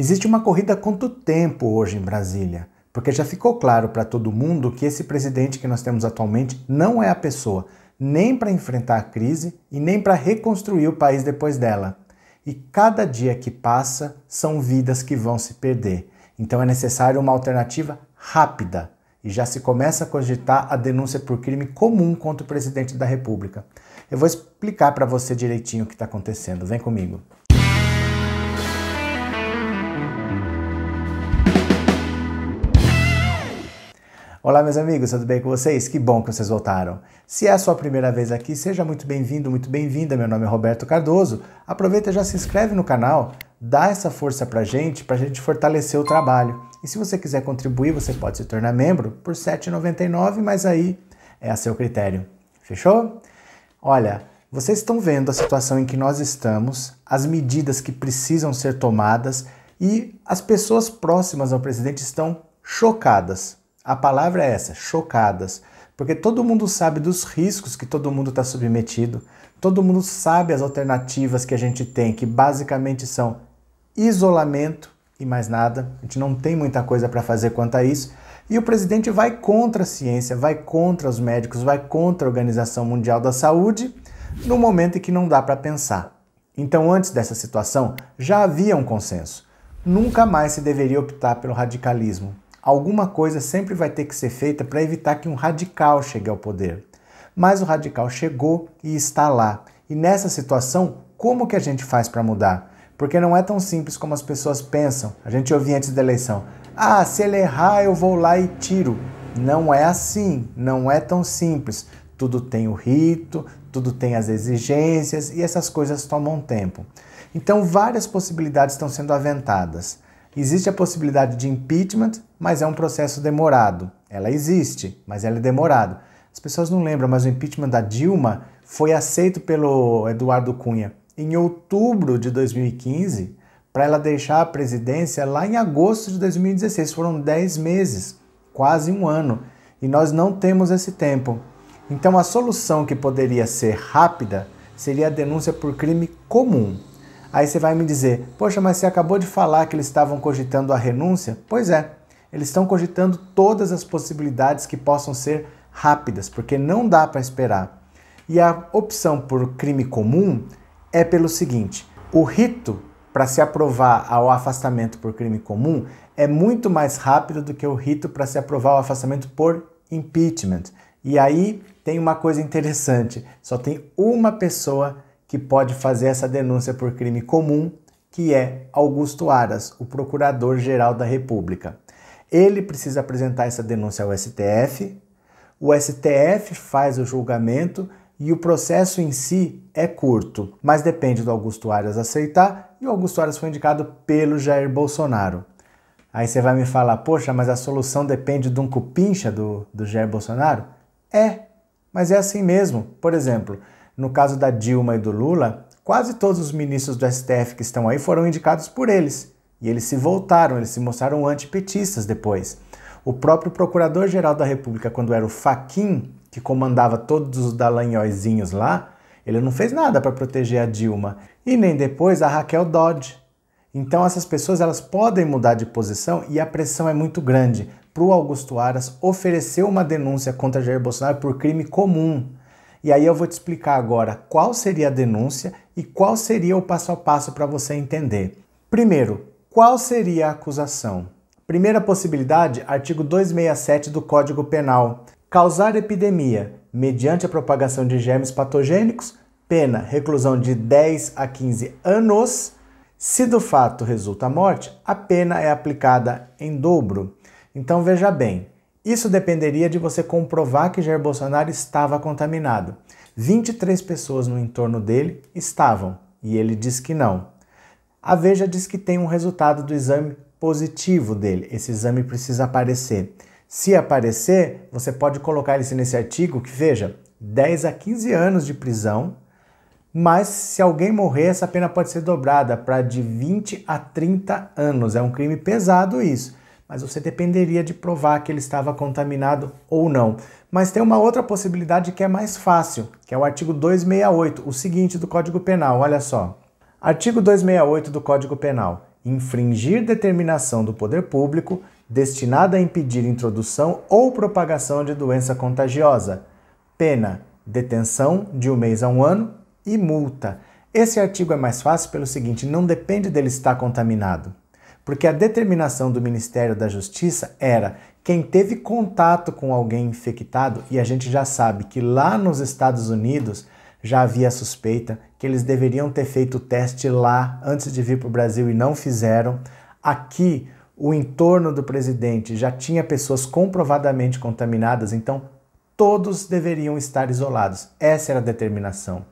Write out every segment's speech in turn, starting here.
Existe uma corrida contra o tempo hoje em Brasília, porque já ficou claro para todo mundo que esse presidente que nós temos atualmente não é a pessoa, nem para enfrentar a crise e nem para reconstruir o país depois dela. E cada dia que passa são vidas que vão se perder. Então é necessário uma alternativa rápida. E já se começa a cogitar a denúncia por crime comum contra o presidente da República. Eu vou explicar para você direitinho o que está acontecendo. Vem comigo. Olá, meus amigos, tudo bem com vocês? Que bom que vocês voltaram. Se é a sua primeira vez aqui, seja muito bem-vindo, muito bem-vinda. Meu nome é Roberto Cardoso. Aproveita e já se inscreve no canal, dá essa força pra gente fortalecer o trabalho. E se você quiser contribuir, você pode se tornar membro por R$ 7,99, mas aí é a seu critério. Fechou? Olha, vocês estão vendo a situação em que nós estamos, as medidas que precisam ser tomadas e as pessoas próximas ao presidente estão chocadas. A palavra é essa, chocadas, porque todo mundo sabe dos riscos que todo mundo está submetido, todo mundo sabe as alternativas que a gente tem, que basicamente são isolamento e mais nada, a gente não tem muita coisa para fazer quanto a isso, e o presidente vai contra a ciência, vai contra os médicos, vai contra a Organização Mundial da Saúde, no momento em que não dá para pensar. Então, antes dessa situação, já havia um consenso. Nunca mais se deveria optar pelo radicalismo. Alguma coisa sempre vai ter que ser feita para evitar que um radical chegue ao poder. Mas o radical chegou e está lá. E nessa situação, como que a gente faz para mudar? Porque não é tão simples como as pessoas pensam. A gente ouvia antes da eleição: ah, se ele errar eu vou lá e tiro. Não é assim, não é tão simples. Tudo tem o rito, tudo tem as exigências e essas coisas tomam tempo. Então várias possibilidades estão sendo aventadas. Existe a possibilidade de impeachment, mas é um processo demorado. Ela existe, mas ela é demorado. As pessoas não lembram, mas o impeachment da Dilma foi aceito pelo Eduardo Cunha em outubro de 2015 para ela deixar a presidência lá em agosto de 2016. Foram 10 meses, quase um ano, e nós não temos esse tempo. Então a solução que poderia ser rápida seria a denúncia por crime comum. Aí você vai me dizer: poxa, mas você acabou de falar que eles estavam cogitando a renúncia? Pois é, eles estão cogitando todas as possibilidades que possam ser rápidas, porque não dá para esperar. E a opção por crime comum é pelo seguinte: o rito para se aprovar o afastamento por crime comum é muito mais rápido do que o rito para se aprovar o afastamento por impeachment. E aí tem uma coisa interessante: só tem uma pessoa que pode fazer essa denúncia por crime comum, que é Augusto Aras, o Procurador-Geral da República. Ele precisa apresentar essa denúncia ao STF, o STF faz o julgamento e o processo em si é curto, mas depende do Augusto Aras aceitar, e o Augusto Aras foi indicado pelo Jair Bolsonaro. Aí você vai me falar: poxa, mas a solução depende de um cupincha do Jair Bolsonaro? É, mas é assim mesmo. Por exemplo, no caso da Dilma e do Lula, quase todos os ministros do STF que estão aí foram indicados por eles. E eles se voltaram, eles se mostraram antipetistas depois. O próprio Procurador-Geral da República, quando era o Fachin, que comandava todos os dallagnóizinhos lá, ele não fez nada para proteger a Dilma. E nem depois a Raquel Dodge. Então essas pessoas elas podem mudar de posição e a pressão é muito grande para o Augusto Aras oferecer uma denúncia contra Jair Bolsonaro por crime comum. E aí eu vou te explicar agora qual seria a denúncia e qual seria o passo a passo para você entender. Primeiro, qual seria a acusação? Primeira possibilidade, artigo 267 do Código Penal. Causar epidemia mediante a propagação de germes patogênicos, pena reclusão de 10 a 15 anos. Se do fato resulta a morte, a pena é aplicada em dobro. Então veja bem, isso dependeria de você comprovar que Jair Bolsonaro estava contaminado. 23 pessoas no entorno dele estavam, e ele diz que não. A Veja diz que tem um resultado do exame positivo dele. Esse exame precisa aparecer. Se aparecer, você pode colocar isso nesse artigo que, veja, 10 a 15 anos de prisão, mas se alguém morrer, essa pena pode ser dobrada para de 20 a 30 anos. É um crime pesado isso. Mas você dependeria de provar que ele estava contaminado ou não. Mas tem uma outra possibilidade que é mais fácil, que é o artigo 268, o seguinte do Código Penal, olha só. Artigo 268 do Código Penal. infringir determinação do poder público destinada a impedir introdução ou propagação de doença contagiosa. Pena: detenção de 1 mês a 1 ano e multa. Esse artigo é mais fácil pelo seguinte: não depende dele estar contaminado. Porque a determinação do Ministério da Justiça era quem teve contato com alguém infectado, e a gente já sabe que lá nos Estados Unidos já havia suspeita que eles deveriam ter feito o teste lá antes de vir para o Brasil e não fizeram. Aqui, o entorno do presidente já tinha pessoas comprovadamente contaminadas, então todos deveriam estar isolados. Essa era a determinação.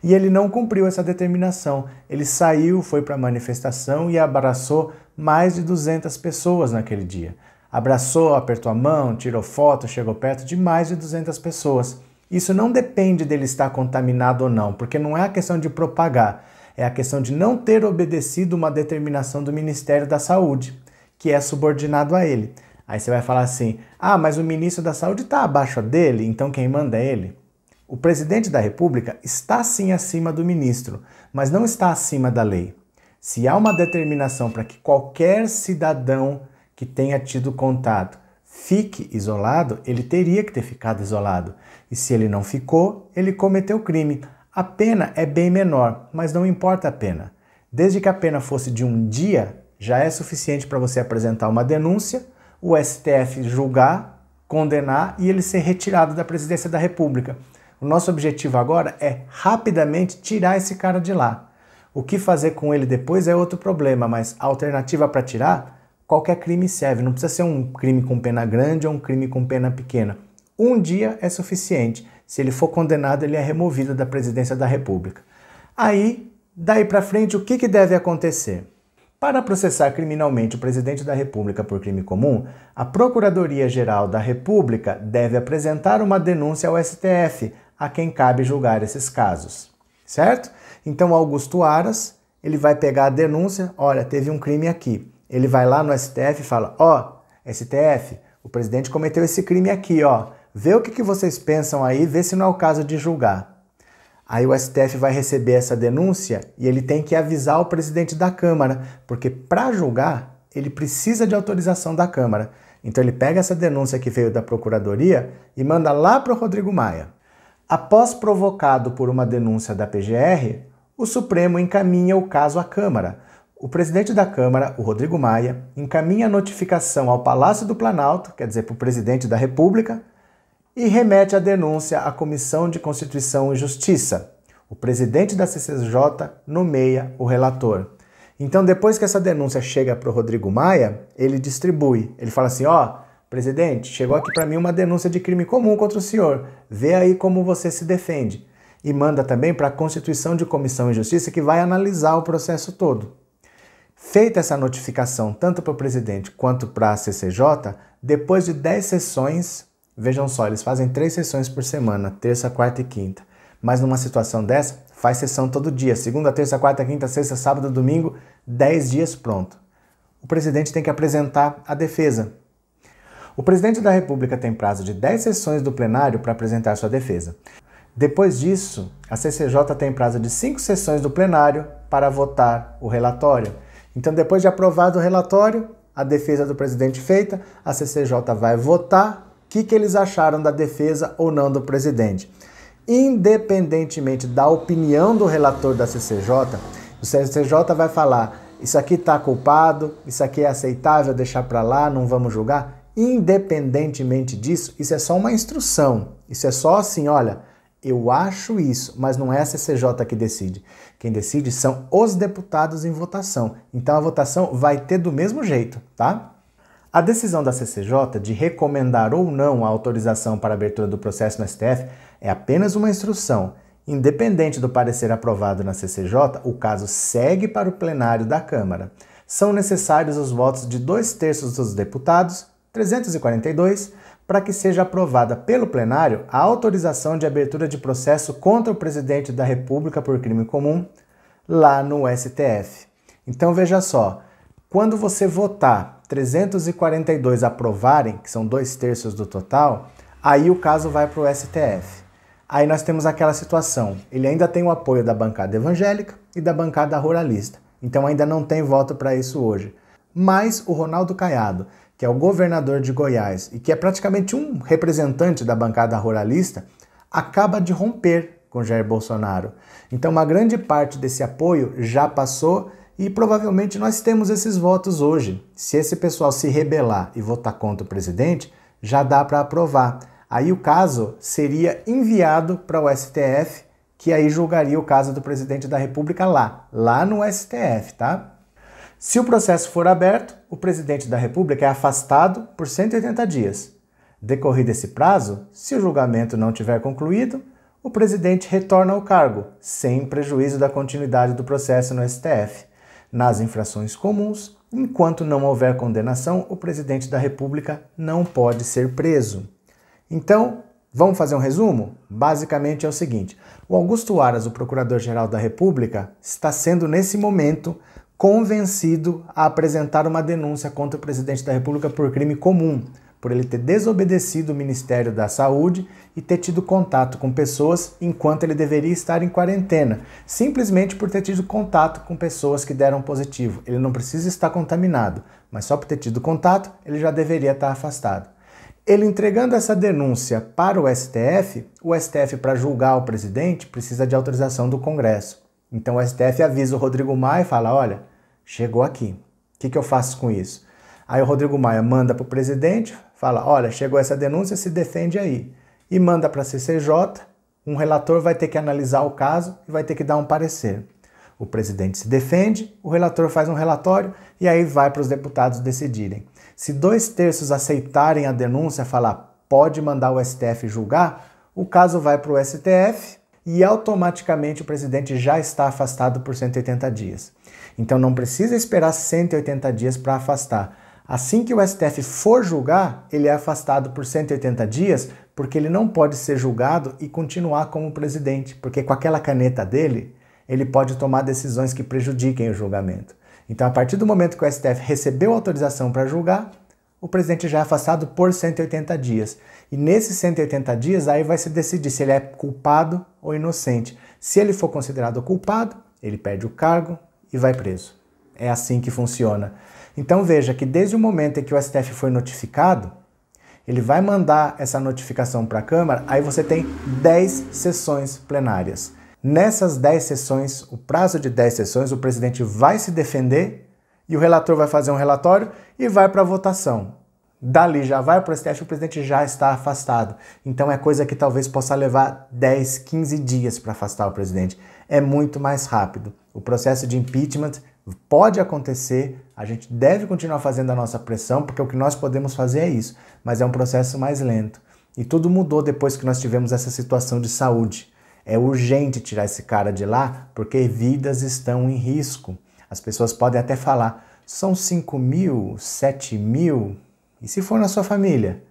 E ele não cumpriu essa determinação. Ele saiu, foi para a manifestação e abraçou mais de 200 pessoas naquele dia. Abraçou, apertou a mão, tirou foto, chegou perto de mais de 200 pessoas. Isso não depende dele estar contaminado ou não, porque não é a questão de propagar, é a questão de não ter obedecido uma determinação do Ministério da Saúde, que é subordinado a ele. Aí você vai falar assim: ah, mas o ministro da Saúde está abaixo dele, então quem manda é ele? O presidente da República está sim acima do ministro, mas não está acima da lei. Se há uma determinação para que qualquer cidadão que tenha tido contato fique isolado, ele teria que ter ficado isolado. E se ele não ficou, ele cometeu crime. A pena é bem menor, mas não importa a pena. Desde que a pena fosse de 1 dia, já é suficiente para você apresentar uma denúncia, o STF julgar, condenar e ele ser retirado da presidência da República. O nosso objetivo agora é rapidamente tirar esse cara de lá. O que fazer com ele depois é outro problema, mas a alternativa para tirar, qualquer crime serve. Não precisa ser um crime com pena grande ou um crime com pena pequena. 1 dia é suficiente. Se ele for condenado, ele é removido da presidência da República. Aí, daí para frente, o que deve acontecer? Para processar criminalmente o presidente da República por crime comum, a Procuradoria-Geral da República deve apresentar uma denúncia ao STF, a quem cabe julgar esses casos, certo? Então, Augusto Aras, ele vai pegar a denúncia: olha, teve um crime aqui. Ele vai lá no STF e fala: ó, STF, o presidente cometeu esse crime aqui, ó. Vê o que vocês pensam aí, vê se não é o caso de julgar. Aí o STF vai receber essa denúncia e ele tem que avisar o presidente da Câmara, porque para julgar, ele precisa de autorização da Câmara. Então ele pega essa denúncia que veio da Procuradoria e manda lá para o Rodrigo Maia. Após provocado por uma denúncia da PGR, o Supremo encaminha o caso à Câmara. O presidente da Câmara, o Rodrigo Maia, encaminha a notificação ao Palácio do Planalto, quer dizer, para o presidente da República, e remete a denúncia à Comissão de Constituição e Justiça. O presidente da CCJ nomeia o relator. Então, depois que essa denúncia chega para o Rodrigo Maia, ele distribui. Ele fala assim: ó, presidente, chegou aqui para mim uma denúncia de crime comum contra o senhor. Vê aí como você se defende. E manda também para a Constituição de Comissão e Justiça, que vai analisar o processo todo. Feita essa notificação tanto para o presidente quanto para a CCJ, depois de 10 sessões, vejam só, eles fazem 3 sessões por semana, terça, quarta e quinta. Mas numa situação dessa, faz sessão todo dia, segunda, terça, quarta, quinta, sexta, sábado, domingo, 10 dias pronto. O presidente tem que apresentar a defesa. O presidente da República tem prazo de 10 sessões do plenário para apresentar sua defesa. Depois disso, a CCJ tem prazo de 5 sessões do plenário para votar o relatório. Então, depois de aprovado o relatório, a defesa do presidente feita, a CCJ vai votar o que eles acharam da defesa ou não do presidente. Independentemente da opinião do relator da CCJ, o CCJ vai falar: isso aqui está culpado, isso aqui é aceitável, deixar para lá, não vamos julgar. Independentemente disso, isso é só uma instrução. Isso é só assim: olha, eu acho isso, mas não é a CCJ que decide. Quem decide são os deputados em votação. Então a votação vai ter do mesmo jeito, tá? A decisão da CCJ de recomendar ou não a autorização para a abertura do processo no STF é apenas uma instrução. Independente do parecer aprovado na CCJ, o caso segue para o plenário da Câmara. São necessários os votos de 2/3 dos deputados, 342, para que seja aprovada pelo plenário a autorização de abertura de processo contra o presidente da República por crime comum lá no STF. Então veja só, quando você votar 342 aprovarem, que são 2/3 do total, aí o caso vai para o STF. Aí nós temos aquela situação, ele ainda tem o apoio da bancada evangélica e da bancada ruralista. Então ainda não tem voto para isso hoje. Mas o Ronaldo Caiado, que é o governador de Goiás e que é praticamente um representante da bancada ruralista, acaba de romper com Jair Bolsonaro. Então uma grande parte desse apoio já passou e provavelmente nós temos esses votos hoje. Se esse pessoal se rebelar e votar contra o presidente, já dá para aprovar. Aí o caso seria enviado para o STF, que aí julgaria o caso do presidente da República lá no STF, tá? Se o processo for aberto, o presidente da República é afastado por 180 dias. Decorrido esse prazo, se o julgamento não tiver concluído, o presidente retorna ao cargo, sem prejuízo da continuidade do processo no STF. Nas infrações comuns, enquanto não houver condenação, o presidente da República não pode ser preso. Então, vamos fazer um resumo? Basicamente é o seguinte: o Augusto Aras, o Procurador-Geral da República, está sendo, nesse momento, convencido a apresentar uma denúncia contra o presidente da República por crime comum, por ele ter desobedecido o Ministério da Saúde e ter tido contato com pessoas enquanto ele deveria estar em quarentena, simplesmente por ter tido contato com pessoas que deram positivo. Ele não precisa estar contaminado, mas só por ter tido contato, ele já deveria estar afastado. Ele entregando essa denúncia para o STF, para julgar o presidente, precisa de autorização do Congresso. Então o STF avisa o Rodrigo Maia e fala: olha, chegou aqui, o que eu faço com isso? Aí o Rodrigo Maia manda para o presidente, fala: olha, chegou essa denúncia, se defende aí. E manda para a CCJ, um relator vai ter que analisar o caso e vai ter que dar um parecer. O presidente se defende, o relator faz um relatório e aí vai para os deputados decidirem. Se 2/3 aceitarem a denúncia, falar pode mandar o STF julgar, o caso vai para o STF e automaticamente o presidente já está afastado por 180 dias. Então não precisa esperar 180 dias para afastar. Assim que o STF for julgar, ele é afastado por 180 dias, porque ele não pode ser julgado e continuar como presidente, porque com aquela caneta dele, ele pode tomar decisões que prejudiquem o julgamento. Então, a partir do momento que o STF recebeu autorização para julgar, o presidente já é afastado por 180 dias. E nesses 180 dias, aí vai se decidir se ele é culpado ou inocente. Se ele for considerado culpado, ele perde o cargo e vai preso. É assim que funciona. Então veja que desde o momento em que o STF foi notificado, ele vai mandar essa notificação para a Câmara, aí você tem 10 sessões plenárias. Nessas 10 sessões, o prazo de 10 sessões, o presidente vai se defender e o relator vai fazer um relatório e vai para a votação. Dali já vai para o STF, o presidente já está afastado. Então é coisa que talvez possa levar 10, 15 dias para afastar o presidente. É muito mais rápido. O processo de impeachment pode acontecer, a gente deve continuar fazendo a nossa pressão, porque o que nós podemos fazer é isso, mas é um processo mais lento. E tudo mudou depois que nós tivemos essa situação de saúde. É urgente tirar esse cara de lá, porque vidas estão em risco. As pessoas podem até falar, são 5 mil, 7 mil, e se for na sua família?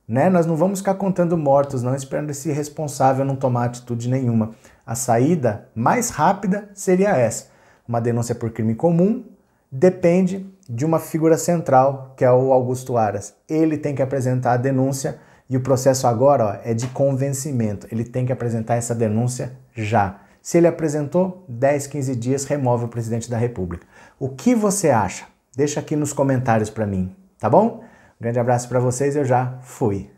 Né? Nós não vamos ficar contando mortos, não, esperando esse responsável não tomar atitude nenhuma. A saída mais rápida seria essa. Uma denúncia por crime comum depende de uma figura central, que é o Augusto Aras. Ele tem que apresentar a denúncia e o processo agora é de convencimento. Ele tem que apresentar essa denúncia já. Se ele apresentou, 10, 15 dias remove o presidente da República. O que você acha? Deixa aqui nos comentários para mim, tá bom? Um grande abraço para vocês, eu já fui.